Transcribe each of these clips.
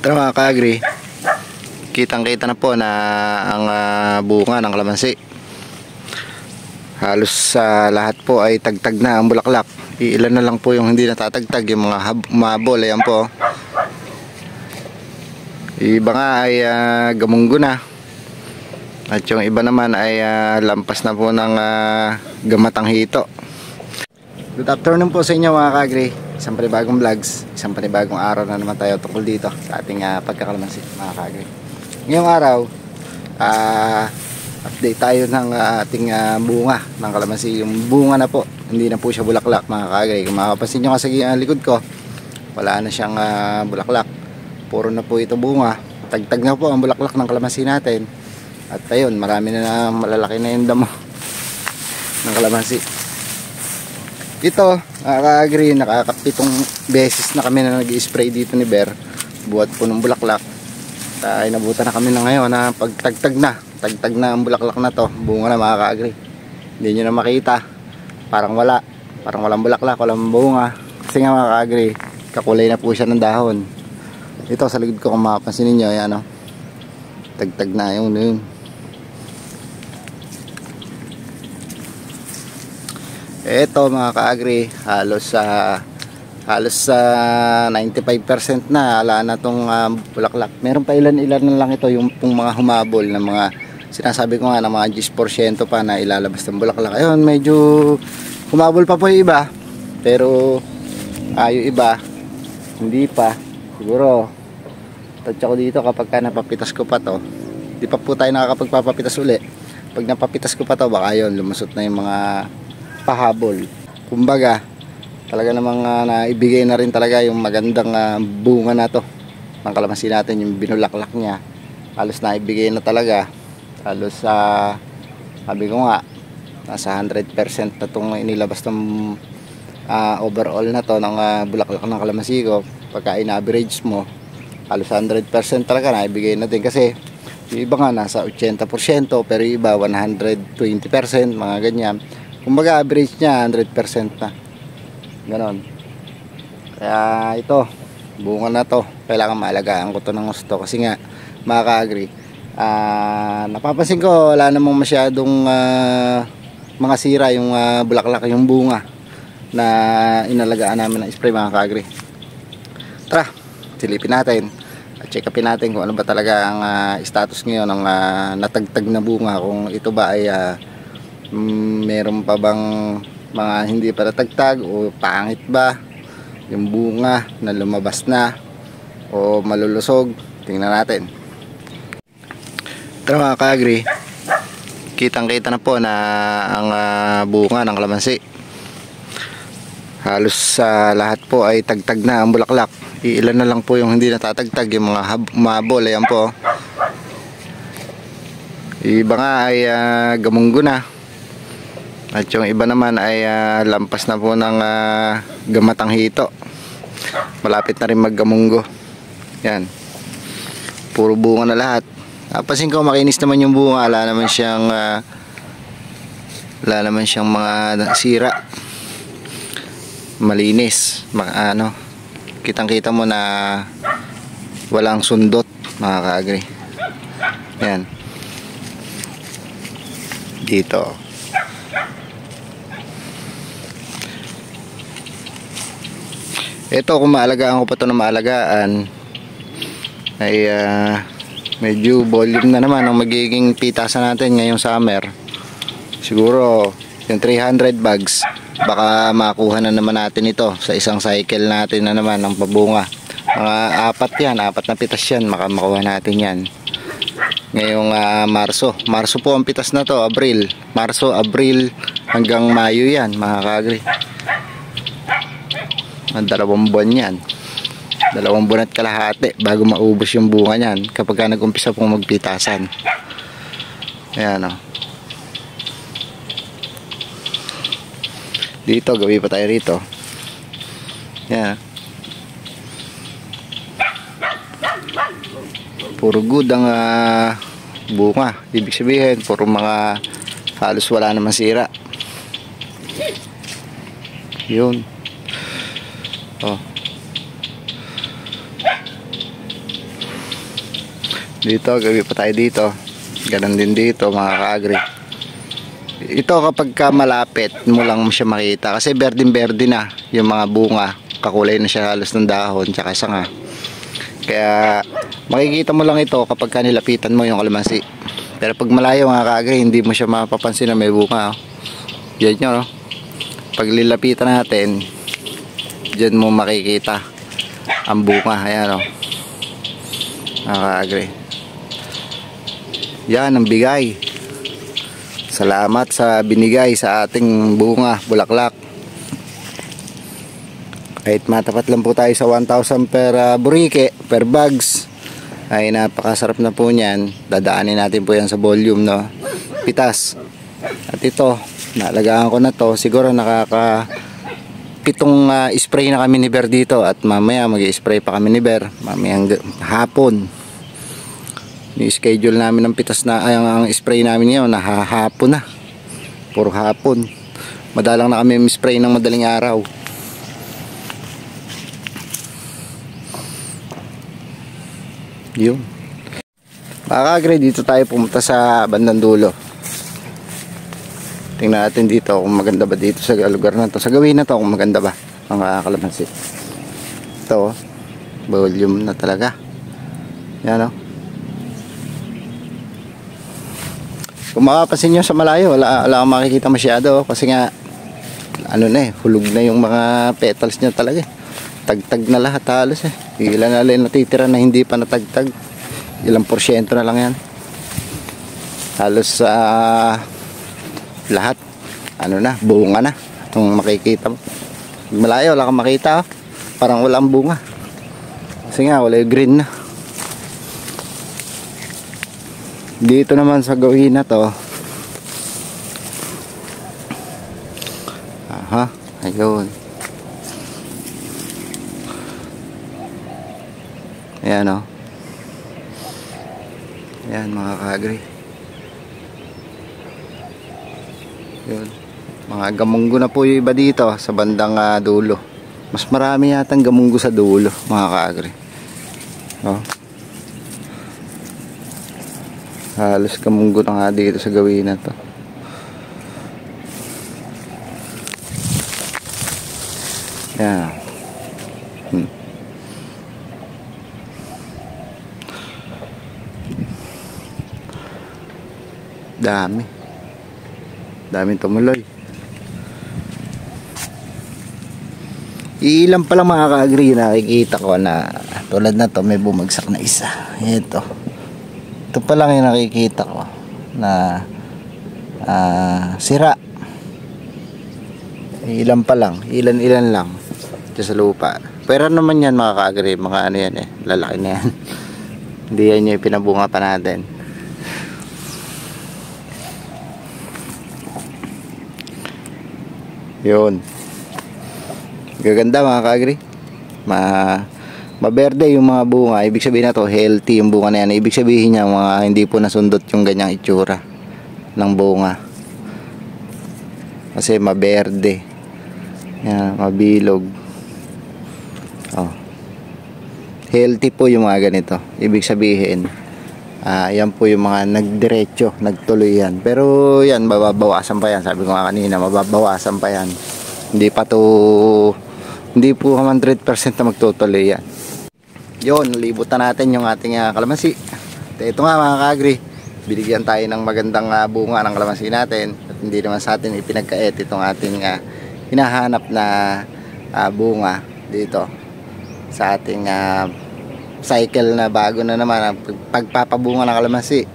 Ito mga ka-agri, kitang-kita na po na ang bunga ng kalamansi. Halos sa lahat po ay tagtag na ang bulaklak. Iilan na lang po yung hindi natatagtag, yung mga humabol. Ayan po. Iba nga ay gamunggo na. At yung iba naman ay lampas na po ng gamatang hito. Good afternoon po sa inyo mga ka-agri. Isang panibagong vlogs, isang panibagong araw na naman tayo tungkol dito sa ating pagkakalamansi mga ka-agri. Ngayong araw, update tayo ng ating bunga ng kalamansi. Yung bunga na po, hindi na po siya bulaklak mga ka-agri. Kung makapansin nyo kasi likod ko, wala na siyang bulaklak. Puro na po ito bunga. Tagtag na po ang bulaklak ng kalamansi natin. At ayun, marami na malalaki na yung damo ng kalamansi. Ito, ka-agri, nakakapitong beses na kami na nag-spray dito ni Bear. Buhat po ng bulaklak. Ay nabutan na kami na ngayon na pagtagtag na. Tagtag na ang bulaklak na to. Bunga na mga ka-agri. Hindi nyo na makita. Parang wala. Parang walang bulaklak, walang bunga. Kasi nga mga ka-agri, kakulay na po siya ng dahon. Ito sa likod ko kung makapansin ninyo, ayan o. Tagtag na yun. Ito mga ka-agri, halos 95% na ala na tong bulaklak. Meron pa ilan-ilan na lang ito yung mga humabol na mga sinasabi ko nga na mga 10% pa na ilalabas ng bulaklak. Ayun, medyo humabol pa po yung iba. Pero yung iba hindi pa. Siguro touch ako dito kapag napapitas ko pa to. Di pa po tayo nakakapagpapapitas uli. Pag napapitas ko pa to, baka yun lumusot na yung mga pahabol. Kumbaga talaga namang naibigay na rin talaga yung magandang bunga na to ng kalamansi natin, yung binulaklak niya. Halos naibigay na talaga. Halos sabi ko nga nasa 100% na itong inilabas ng overall na to ng bulaklak ng kalamansi ko. Pagka in-average mo, halos 100% talaga naibigay na din. Kasi yung iba nga nasa 80%, pero yung iba 120%, mga ganyan. Kumbaga average niya 100% na. Ganon. Kaya ito, bunga na to, kailangan maalagaan ko to ng gusto. Kasi nga mga ka-agri, napapansin ko wala namang masyadong mga sira yung bulaklak, yung bunga na inalagaan namin ng spray mga ka-agri. Tara, silipin natin at check upin natin kung ano ba talaga ang status ngayon ng natagtag na bunga. Kung ito ba ay meron pa bang mga hindi pa natagtag o pangit ba yung bunga na lumabas na o malulusog. Tingnan natin. Ito mga ka-agri, kitang-kita na po na ang bunga ng kalamansi. Halos sa lahat po ay tagtag na ang bulaklak. Iilan na lang po yung hindi natatagtag, yung mga humabol. Ayan po. Iba nga ay gamunggo na. At yung iba naman ay lampas na po ng gamatang hito. Malapit na rin maggamunggo. Yan. Puro bunga na lahat. Napansin ko makinis naman yung bunga. Wala naman siyang mga sira. Malinis. Kitang-kita mo na walang sundot mga ka-agri. Yan. Dito. Ito kung maalagaan ko pa ito na maalagaan ay medyo volume na naman ang magiging pitasan natin ngayong summer. Siguro yung 300 bags baka makuha na naman natin ito sa isang cycle natin na naman ng pabunga. Mga apat na pitas yan, makuha natin yan ngayong Marso po ang pitas na to. Marso, Abril hanggang Mayo yan mga ka-agri. 2 buwan yan, 2 buwan at kalahati bago maubos yung bunga niyan kapag nag-umpisa pong magpitasan. Ayan o. Dito, gabi pa tayo rito. Ayan. Puro good ang bunga. Ibig sabihin, puro mga halos wala naman sira. Yun. Oh. Dito, gabi pa tayo dito. Ganon din dito mga ka-agri. Ito kapag ka malapit mo lang siya makita kasi berdeng-berde na yung mga bunga, kakulay na siya halos ng dahon tsaka sanga. Kaya makikita mo lang ito kapag ka nilapitan mo yung kalamansi. Pero pag malayo mga ka-agri, hindi mo siya mapapansin na may bunga. Yan yun, no? Pag lilapitan natin, dyan mo makikita ang bunga. Ayan, no? Mga ka-agri. Yan ang bigay. Salamat sa binigay sa ating bunga, bulaklak. Kahit matapat lang po tayo sa 1,000 per burike, per bags, ay napakasarap na po niyan. Dadaanin natin po yan sa volume, no? Pitas. At ito, naalagaan ko na to. Siguro nakaka 7 spray na kami ni Ber dito. At mamaya mag-spray pa kami ni Ber mamayang hapon. Yung schedule namin ng pitas na ang spray namin ngayon hapon na. Puro hapon. Madalang na kami spray ng madaling araw. Yun. Mga ka-agri, dito tayo pumunta sa bandang dulo. Tingnan natin dito kung maganda ba dito sa lugar na to. Sa gawin na to kung maganda ba mga kalamansi. Ito, volume na talaga. Yan, o. Kung makapansin nyo sa malayo, wala akong makikita masyado kasi nga ano na hulog na yung mga petals niya talaga. Tagtag na lahat halos Ilan na lang natitira na hindi pa natagtag. Ilang porsyento na lang yan. Halos lahat ano na, bunga na. Itong makikita mo. Malayo, wala kang makita. Parang walang bunga. Kasi nga, wala yung green na. Dito naman sa gawin na to. Aha, ayun. Ayan, o. Ayan mga ka-agri. Yun. Mga gamunggo na po yung iba dito sa bandang dulo. Mas marami yatang gamunggo sa dulo mga ka-agri. O. Halos gamunggo na nga dito sa gawin na to. Yan. Daming tumuloy. Ilan pa lang mga ka-agri nakikita ko na tulad na to may bumagsak na isa. Ito pa lang yung nakikita ko na sira. Ilan pa lang, ilan lang sa lupa. Pero naman yan mga ka-agri, mga ano yan lalaki na yan. Hindi yan yung pinabunga pa natin. Yun. Gaganda mga ka-agri. Maberde yung mga bunga. Ibig sabihin na to healthy yung bunga na yan. Ibig sabihin niya mga hindi po nasundot yung ganyang itsura ng bunga. Kasi maberde. Yan, mabilog. Oh. Healthy po yung mga ganito. Ibig sabihin yan po yung mga nagdiretso, nagtuloy yan. Pero yan, mababawasan pa yan. Sabi ko nga kanina, mababawasan pa yan. Hindi po 100% na magtutuloy yan. Yun, libutan natin yung ating kalamansi. Ito nga mga ka-agri, binigyan tayo ng magandang bunga ng kalamansi natin. At hindi naman sa atin ipinagkait itong ating hinahanap na bunga dito sa ating cycle na bago na naman pagpapabunga ng kalamansi.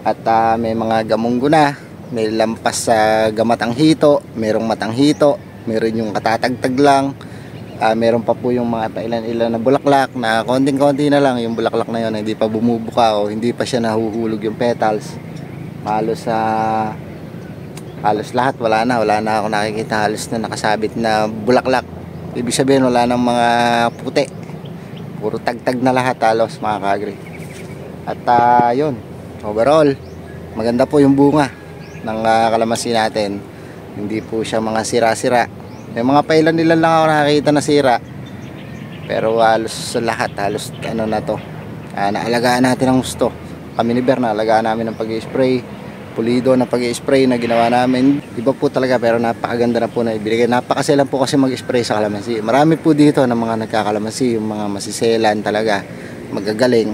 At may mga gamunggo na, may lampas sa gamatang hito, merong matang hito, meron yung katatagtag lang, meron pa po yung mga pailan-ilan na bulaklak na konting-konti na lang yung bulaklak na yun, hindi pa bumubuka o hindi pa siya nahuhulog yung petals. Halos lahat wala na ako nakikita halos na nakasabit na bulaklak. Ibig sabihin wala nang mga puti, puro tagtag na lahat halos mga ka-agri. At yun, overall maganda po yung bunga ng kalamansi natin. Hindi po siya mga sira-sira. May mga pailan-ilan lang ako nakakita na sira. Pero halos lahat, halos ano na to, naalagaan natin ng gusto. Kami ni Ber, naalagaan namin ng pag-i-spray, pulido na pag-i-spray na ginawa namin. Iba po talaga, pero napakaganda na po na ibigay. Napakaselan po kasi mag-spray sa kalamansi. Marami po dito ng mga nagkakalamansi, yung mga masiselan talaga, magagaling,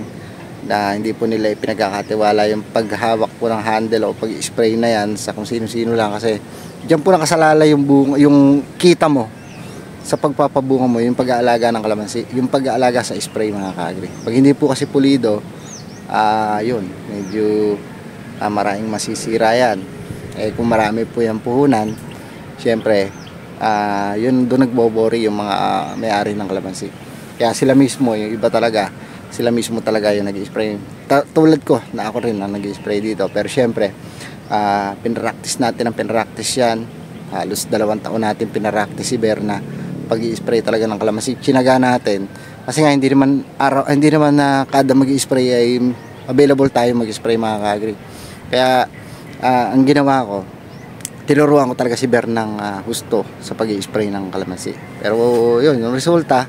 na hindi po nila ipinagkakatiwala yung paghawak po ng handle o pag-spray na yan sa kung sino-sino lang, kasi diyan po nakasalala yung bunga, yung kita mo sa pagpapabunga mo, yung pag-aalaga ng kalamansi, yung pag-aalaga sa spray, mga ka-agri. Pag hindi po kasi pulido, yun, medyo maraming masisira yan. Kung marami po yung puhunan, syempre yun, doon nagbobori yung mga may-ari ng kalamansi. Kaya sila mismo, yung iba talaga, sila mismo talaga yung nag-spray. Tulad ko, na ako rin ang nag-spray dito. Pero syempre, pinractice natin ang pinractice yan. Halos 2 taon natin pinractice si Ber na pag-i-spray talaga ng kalamansi. Tsinaga natin. Kasi nga hindi naman na kada mag-i-spray ay available tayo mag-spray, mga ka-agri. Kaya ang ginawa ko, tinuruan ko talaga si Ber ng husto sa pag-i-spray ng kalamansi. Pero yun, yung resulta,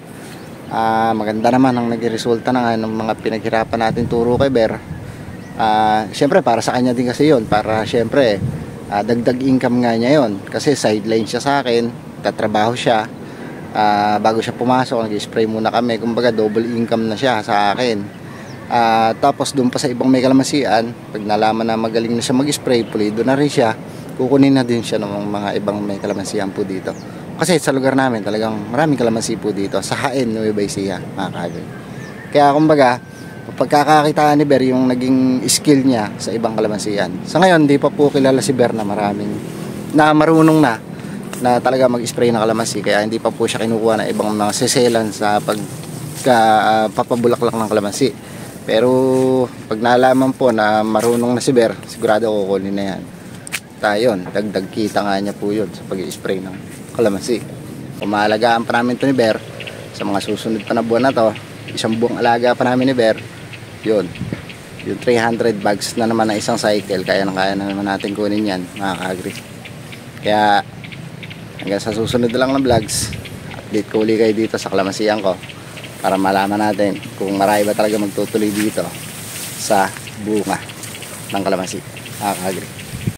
maganda naman ang naging resulta ng mga pinaghirapan natin turo kay Ber. Syempre para sa kanya din kasi yun, para syempre dagdag income nga niya yun, kasi sideline siya sa akin, tatrabaho siya. Bago siya pumasok, nag-spray muna kami, kumbaga double income na siya sa akin. Tapos doon pa sa ibang may kalamansian, pag nalaman na magaling na siya mag-spray, pulido na rin siya, kukunin na din siya ng mga ibang may kalamansian po dito. Kasi sa lugar namin talagang maraming kalamansi po dito, sa Hain, Nueva Ecija, mga ka-agri. Kaya kumbaga, pagkakakitaan ni Ber yung naging skill niya sa ibang kalamansian. Sa ngayon, di pa po kilala si Ber na marunong na talaga mag-spray ng kalamansi, kaya hindi pa po siya kinukuha ng ibang mga seselan sa papabulaklak ng kalamansi. Pero pag nalaman po na marunong na si Ber, sigurado kukunin na yan. Tayon, dagdag kita nga niya po yun sa pag-spray ng kalamansi. Kung maalagaan pa namin ito ni Ber sa mga susunod pa na buwan na to, 1 buwang alaga pa namin ni Ber, yun, yung 300 bags na naman na isang cycle, kaya na naman natin kunin yan, mga ka-agri. Kaya hanggang sa susunod na lang ng vlogs, update ko uli kayo dito sa kalamansian ko para malaman natin kung marami ba talaga magtutuloy dito sa bunga ng kalamansi, mga ka-agri.